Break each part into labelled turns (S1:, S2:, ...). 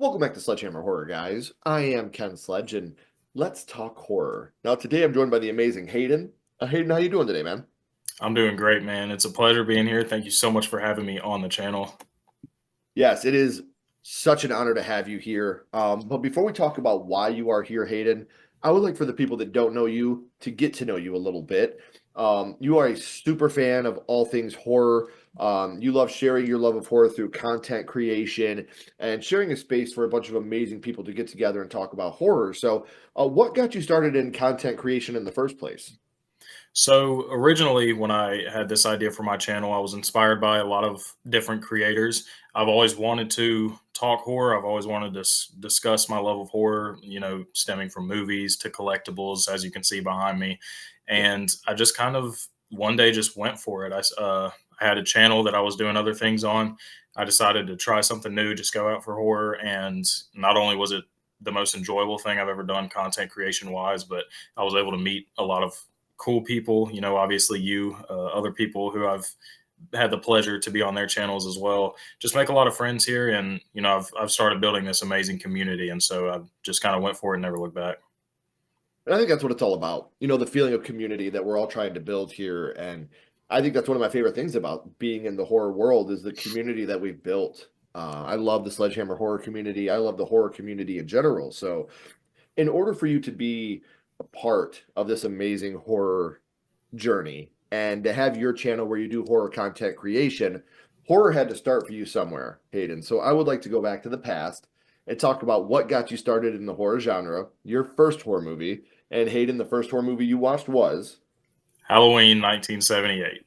S1: Welcome back to Sledgehammer Horror, guys. I am Ken Sledge, and let's talk horror. Now, today I'm joined by the amazing Hayden. Hayden, how you doing today, man?
S2: I'm doing great, man. It's a pleasure being here. Thank you so much for having me on the channel.
S1: Yes, it is such an honor to have you here. But before we talk about why you are here, Hayden, I would like for the people that don't know you to get to know you a little bit. You are a super fan of all things horror. You love sharing your love of horror through content creation and sharing a space for a bunch of amazing people to get together and talk about horror. So, what got you started in content creation in the first place?
S2: So, originally, when I had this idea for my channel, I was inspired by a lot of different creators. I've always wanted to talk horror. I've always wanted to discuss my love of horror, stemming from movies to collectibles, as you can see behind me.
S1: Yeah.
S2: And I just kind of one day just went for it. I had a channel that I was doing other things on. I decided to try something new, just go out for horror. And not only was it the most enjoyable thing I've ever done content creation wise, but I was able to meet a lot of cool people, obviously you, other people who I've had the pleasure to be on their channels as well. Just make a lot of friends here, and I've started building this amazing community, and so I just kind of went for it and never looked back.
S1: And I think that's what it's all about. The feeling of community that we're all trying to build here. And I think that's one of my favorite things about being in the horror world is the community that we've built. I love the Sledgehammer horror community. I love the horror community in general. So, in order for you to be a part of this amazing horror journey and to have your channel where you do horror content creation, horror had to start for you somewhere, Hayden. So, I would like to go back to the past and talk about what got you started in the horror genre, your first horror movie. And Hayden, the first horror movie you watched was
S2: Halloween 1978.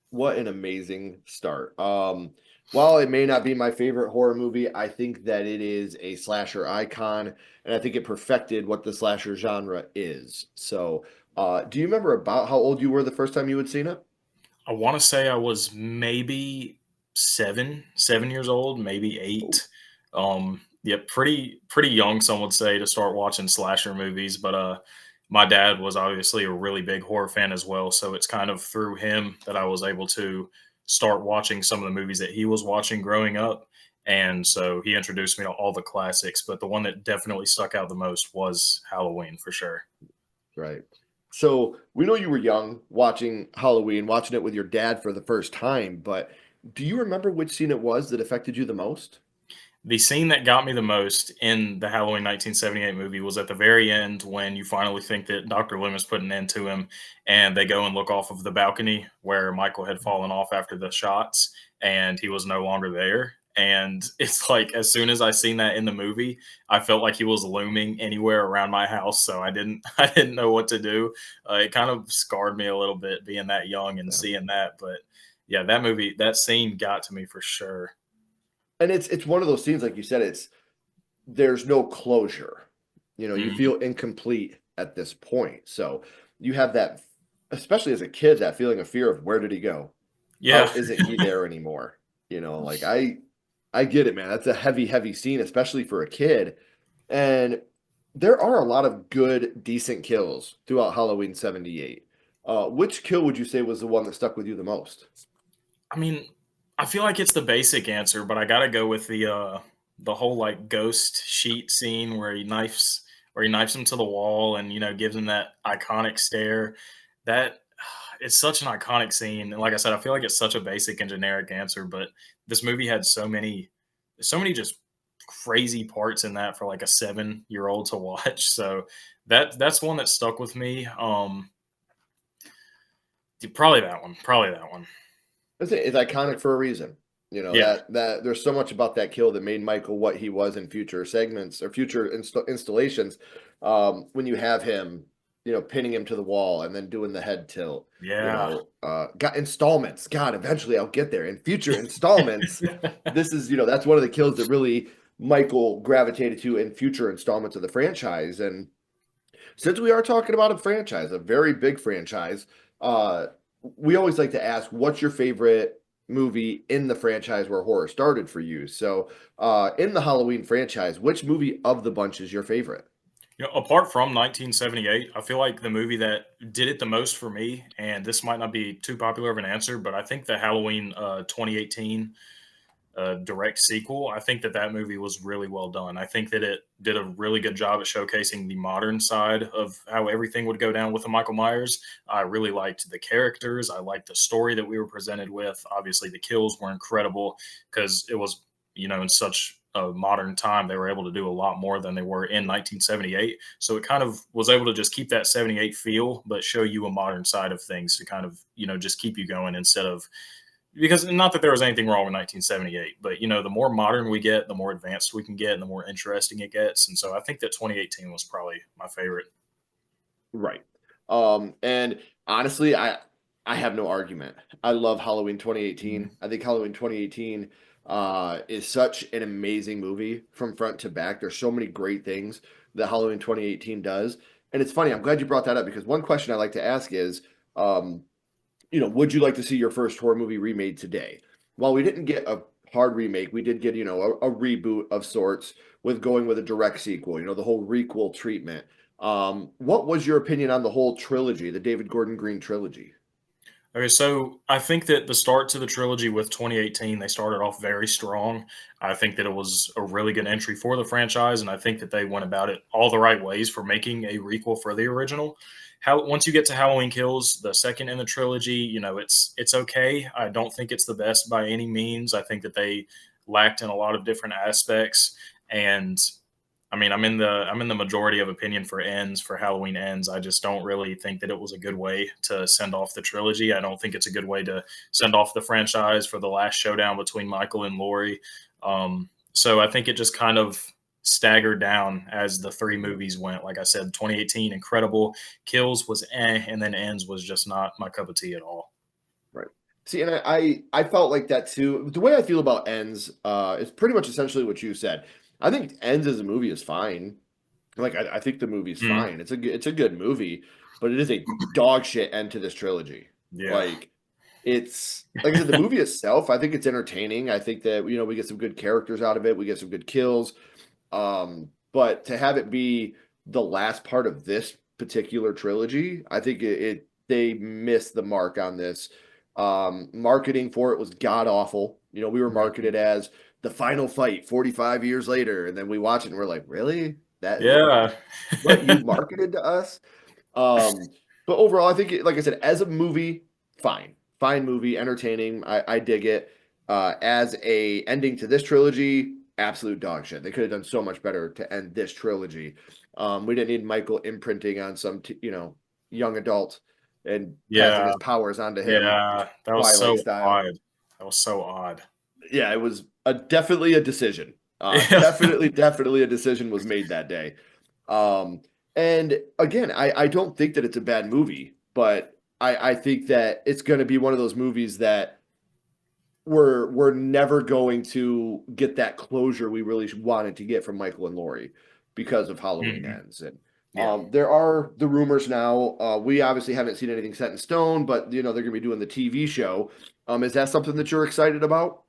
S1: what an amazing start. While it may not be my favorite horror movie, I think that it is a slasher icon, and I think it perfected what the slasher genre is. So, do you remember about how old you were the first time you had seen it?
S2: I want to say I was maybe 7 years old, maybe
S1: Oh,
S2: 8. Yeah, pretty young, some would say, to start watching slasher movies. But my dad was obviously a really big horror fan as well, so it's kind of through him that I was able to start watching some of the movies that he was watching growing up. And so he introduced me to all the classics, but the one that definitely stuck out the most was Halloween for sure.
S1: right. So we know you were young watching Halloween, watching it with your dad for the first time, but do you remember which scene it was that affected you the most?
S2: The scene that got me the most in the Halloween 1978 movie was at the very end when you finally think that Dr. Loomis put an end to him, and they go and look off of the balcony where Michael had fallen off after the shots, and he was no longer there. And it's like as soon as I seen that in the movie, I felt like he was looming anywhere around my house. So I didn't I didn't know what to do. It kind of scarred me a little bit being that young and
S1: Yeah.
S2: seeing that. But yeah, that movie, that scene got to me for sure.
S1: And it's one of those scenes, like you said, it's there's no closure. You
S2: Mhm.
S1: feel incomplete at this point. So you have that, especially as a kid, that feeling of fear of where did he go?
S2: Yeah.
S1: How isn't he there anymore? Like I get it, man. That's a heavy, heavy scene, especially for a kid. And there are a lot of good, decent kills throughout Halloween 78. Which kill would you say was the one that stuck with you the most?
S2: I mean, I feel like it's the basic answer, but I gotta go with the whole like ghost sheet scene where he knifes him to the wall and gives him that iconic stare. That it's such an iconic scene. And like I said, I feel like it's such a basic and generic answer, but this movie had so many just crazy parts in that for like a 7-year old to watch. So that's one that stuck with me. Probably that one. Probably that one.
S1: It's iconic for a reason.
S2: Yeah.
S1: That there's so much about that kill that made Michael what he was in future segments or future installations. When you have him, pinning him to the wall and then doing the head tilt.
S2: Yeah.
S1: Got installments. God, eventually I'll get there. In future installments, this is that's one of the kills that really Michael gravitated to in future installments of the franchise. And since we are talking about a franchise, a very big franchise, uh, we always like to ask, what's your favorite movie in the franchise where horror started for you? So, in the Halloween franchise, which movie of the bunch is your favorite?
S2: Apart from 1978, I feel like the movie that did it the most for me, and this might not be too popular of an answer, but I think the Halloween 2018 a direct sequel, I think that that movie was really well done. I think that it did a really good job at showcasing the modern side of how everything would go down with the Michael Myers. I really liked the characters. I liked the story that we were presented with. Obviously, the kills were incredible because it was, in such a modern time, they were able to do a lot more than they were in 1978. So it kind of was able to just keep that 78 feel, but show you a modern side of things to kind of, just keep you going instead of, because not that there was anything wrong with 1978, but the more modern we get, the more advanced we can get, and the more interesting it gets. And so I think that 2018 was probably my favorite.
S1: Right. And honestly, I have no argument. I love Halloween
S2: Mhm.
S1: 2018. I think Halloween 2018 is such an amazing movie from front to back. There's so many great things that Halloween 2018 does. And it's funny, I'm glad you brought that up because one question I like to ask is, um, would you like to see your first horror movie remade today? While we didn't get a hard remake, we did get, a reboot of sorts with going with a direct sequel, the whole requel treatment. What was your opinion on the whole trilogy, the David Gordon Green trilogy?
S2: Okay, so I think that the start to the trilogy with 2018, they started off very strong. I think that it was a really good entry for the franchise, and I think that they went about it all the right ways for making a requel for the original. How once you get to Halloween Kills, the second in the trilogy, it's okay. I don't think it's the best by any means. I think that they lacked in a lot of different aspects, and I mean, I'm in the majority of opinion for ends for Halloween ends. I just don't really think that it was a good way to send off the trilogy. I don't think it's a good way to send off the franchise for the last showdown between Michael and Laurie. So I think it just kind of staggered down as the three movies went. Like I said, 2018 incredible, Kills was and then Ends was just not my cup of tea at all.
S1: Right. See, and I felt like that too. The way I feel about Ends is pretty much essentially what you said. I think Ends as a movie is fine. Like I think the movie's
S2: Mm,
S1: fine. It's a good movie, but it is a dog shit end to this trilogy.
S2: yeah,
S1: Like it's like I said, the movie itself, I think it's entertaining. I think that we get some good characters out of it. We get some good kills. But to have it be the last part of this particular trilogy, I think they missed the mark on this. Marketing for it was god awful. We were
S2: mhm.
S1: marketed as the final fight 45 years later, and then we watch it and we're like, really? That is
S2: Yeah.
S1: what you marketed to us? Um, but overall, I think, like I said, as a movie, fine movie, entertaining. I dig it. As a ending to this trilogy, absolute dog shit. They could have done so much better to end this trilogy. We didn't need Michael imprinting on some, young adult and passing
S2: Yeah,
S1: his powers onto him,
S2: yeah, that was
S1: Twilight
S2: so
S1: style.
S2: odd. That was so odd.
S1: Yeah, it was definitely a decision.
S2: Yeah.
S1: Definitely a decision was made that day. Um, and again, I don't think that it's a bad movie, but I think that it's going to be one of those movies that we're never going to get that closure we really wanted to get from Michael and Laurie because of Halloween
S2: Mhm.
S1: Ends. And
S2: Yeah.
S1: there are the rumors now. We obviously haven't seen anything set in stone, but they're going to be doing the TV show. Is that something that you're excited about?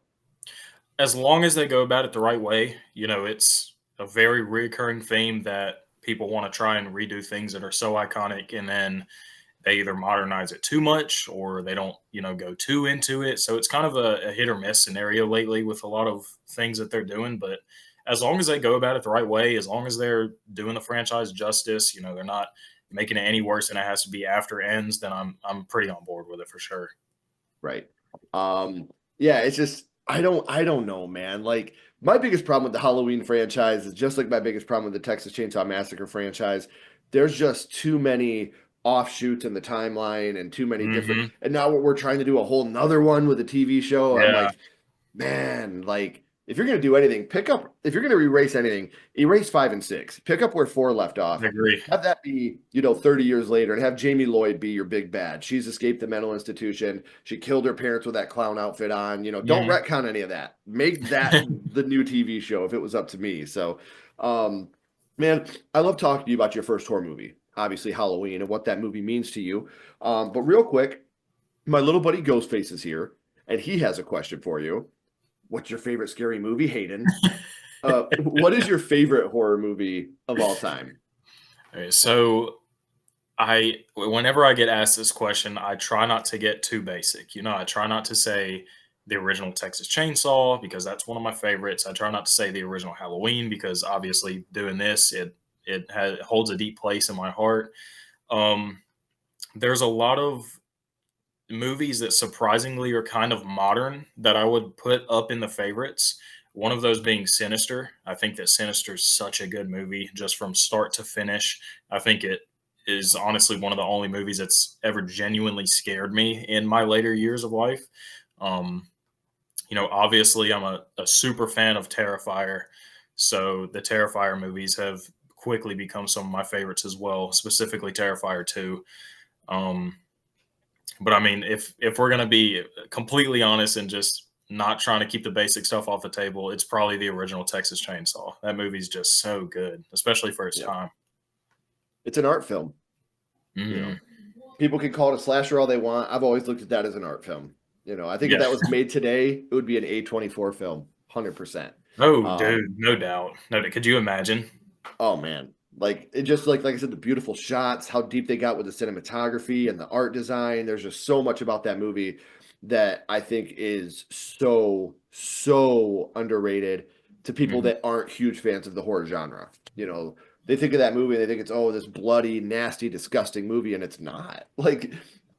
S2: As long as they go about it the right way, it's a very recurring theme that people want to try and redo things that are so iconic, and then they either modernize it too much or they don't, go too into it. So it's kind of a hit or miss scenario lately with a lot of things that they're doing. But as long as they go about it the right way, as long as they're doing the franchise justice, they're not making it any worse than it has to be after ends, then I'm pretty on board with it for sure.
S1: Right. Um, yeah, it's just I don't know, man. Like my biggest problem with the Halloween franchise is just like my biggest problem with the Texas Chainsaw Massacre franchise. There's just too many offshoots in the timeline and too many different
S2: Hmm.
S1: and now we're trying to do a whole nother one with a TV show. I'm
S2: Yeah,
S1: like, man, like if you're gonna do anything, if you're gonna erase anything, erase 5 and 6. Pick up where 4 left
S2: I
S1: off.
S2: agree.
S1: Have that be, 30 years later, and have Jamie Lloyd be your big bad. She's escaped the mental institution. She killed her parents with that clown outfit on. Don't
S2: Hmm.
S1: retcon any of that. Make that the new TV show if it was up to me. So, um, man, I love talking to you about your first horror movie, obviously Halloween, and what that movie means to you. But real quick, my little buddy Ghostface is here, and he has a question for you. What's your favorite scary movie, Hayden? What is your favorite horror movie of all time?
S2: Okay, so whenever I get asked this question, I try not to get too basic. I try not to say the original Texas Chainsaw because that's one of my favorites. I try not to say the original Halloween because obviously doing this, it holds a deep place in my heart. Um, there's a lot of movies that surprisingly are kind of modern that I would put up in the favorites. One of those being Sinister. I think that Sinister is such a good movie, just from start to finish. I think it is honestly one of the only movies that's ever genuinely scared me in my later years of life. Um, obviously, I'm a super fan of Terrifier, so the Terrifier movies have quickly become some of my favorites as well, specifically Terrifier 2. Um, but I mean, if we're gonna be completely honest and just not trying to keep the basic stuff off the table, it's probably the original Texas Chainsaw. That movie's just so good, especially for its
S1: Yeah.
S2: time.
S1: It's an art film. You know,
S2: Mhm.
S1: people can call it a slasher all they want. I've always looked at that as an art film. I think if
S2: Yeah.
S1: that was made today, it would be an A24 film, 100%.
S2: Oh,
S1: Um,
S2: dude, no doubt. No, could you imagine?
S1: oh man, like it just like I said, the beautiful shots, how deep they got with the cinematography and the art design. There's just so much about that movie that I think is so underrated to people
S2: Mhm.
S1: that aren't huge fans of the horror genre. They think of that movie and they think it's this bloody, nasty, disgusting movie, and it's not. Like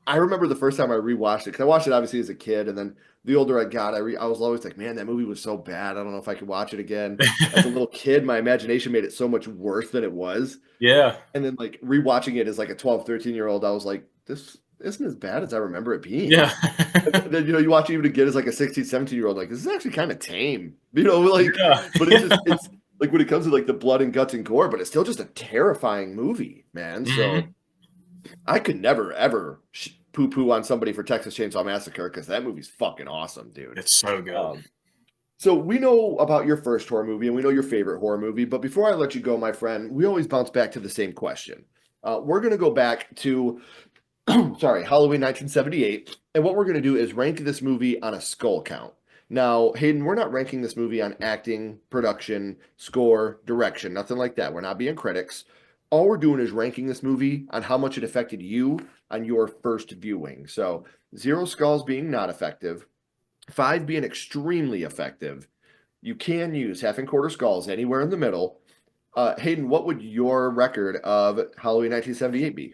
S1: I remember the first time I rewatched it because I watched it obviously as a kid, and then the older I got, I was always like, man, that movie was so bad. I don't know if I could watch it again. As a little kid, my imagination made it so much worse than it was.
S2: Yeah.
S1: And then like rewatching it as like a 12, 13-year-old, I was like, this isn't as bad as I remember it being.
S2: Yeah.
S1: And then you watch it even again as like a 16, 17-year-old, like this is actually kind of tame. Like,
S2: Yeah.
S1: but it's like when it comes to like the blood and guts and gore, but it's still just a terrifying movie, man. So
S2: Mhm.
S1: I could never ever poo poo on somebody for Texas Chainsaw Massacre because that movie's fucking awesome, dude.
S2: It's so good.
S1: Um, so we know about your first horror movie and we know your favorite horror movie, but before I let you go, my friend, we always bounce back to the same question. We're going to go back to, sorry, Halloween 1978, and what we're going to do is rank this movie on a skull count. Now, Hayden, we're not ranking this movie on acting, production, score, direction, nothing like that. We're not being critics. All we're doing is ranking this movie on how much it affected you on your first viewing. So, 0 skulls being not effective, 5 being extremely effective. You can use half and quarter skulls anywhere in the middle. Hayden, what would your record of Halloween 1978 be?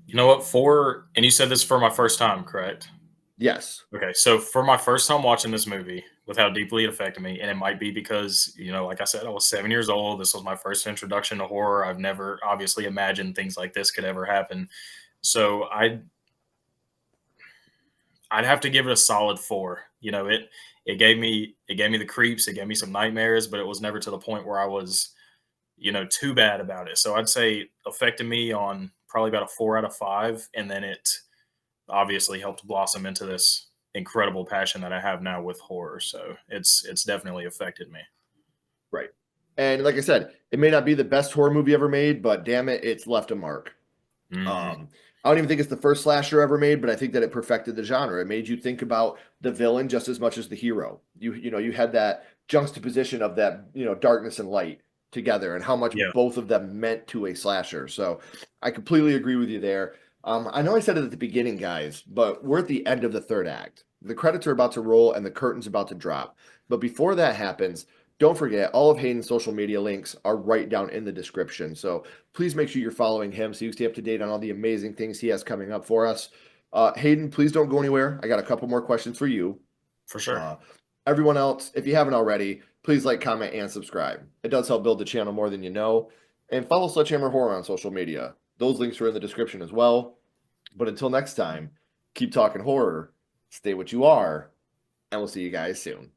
S2: You know what? And you said this for my first time, correct?
S1: Yes.
S2: Okay, so for my first time watching this movie, with how deeply it affected me, and it might be because, like I said, I was 7 years old. This was my first introduction to horror. I've never obviously imagined things like this could ever happen. So I'd have to give it a solid 4. It gave me the creeps, it gave me some nightmares, but it was never to the point where I was, too bad about it. So I'd say it affected me on probably about a 4 out of 5, and then it obviously helped blossom into this incredible passion that I have now with horror. So it's definitely affected me.
S1: Right. And like I said, it may not be the best horror movie ever made, but damn it, it's left a mark.
S2: Mhm.
S1: I don't even think it's the first slasher ever made, but I think that it perfected the genre. It made you think about the villain just as much as the hero. You had that juxtaposition of that, darkness and light together and how much
S2: Yeah,
S1: both of them meant to a slasher. So I completely agree with you there. I know I said it at the beginning, guys, but we're at the end of the third act. The credits are about to roll and the curtain's about to drop. But before that happens, don't forget all of Hayden's social media links are right down in the description. So please make sure you're following him so you stay up to date on all the amazing things he has coming up for us. Hayden, please don't go anywhere. I got a couple more questions for you.
S2: for sure.
S1: Uh, Everyone else, if you haven't already, please like, comment, and subscribe. It does help build the channel more than you know. And follow Sledgehammer Horror on social media. Those links are in the description as well. But until next time, keep talking horror, stay what you are, and we'll see you guys soon.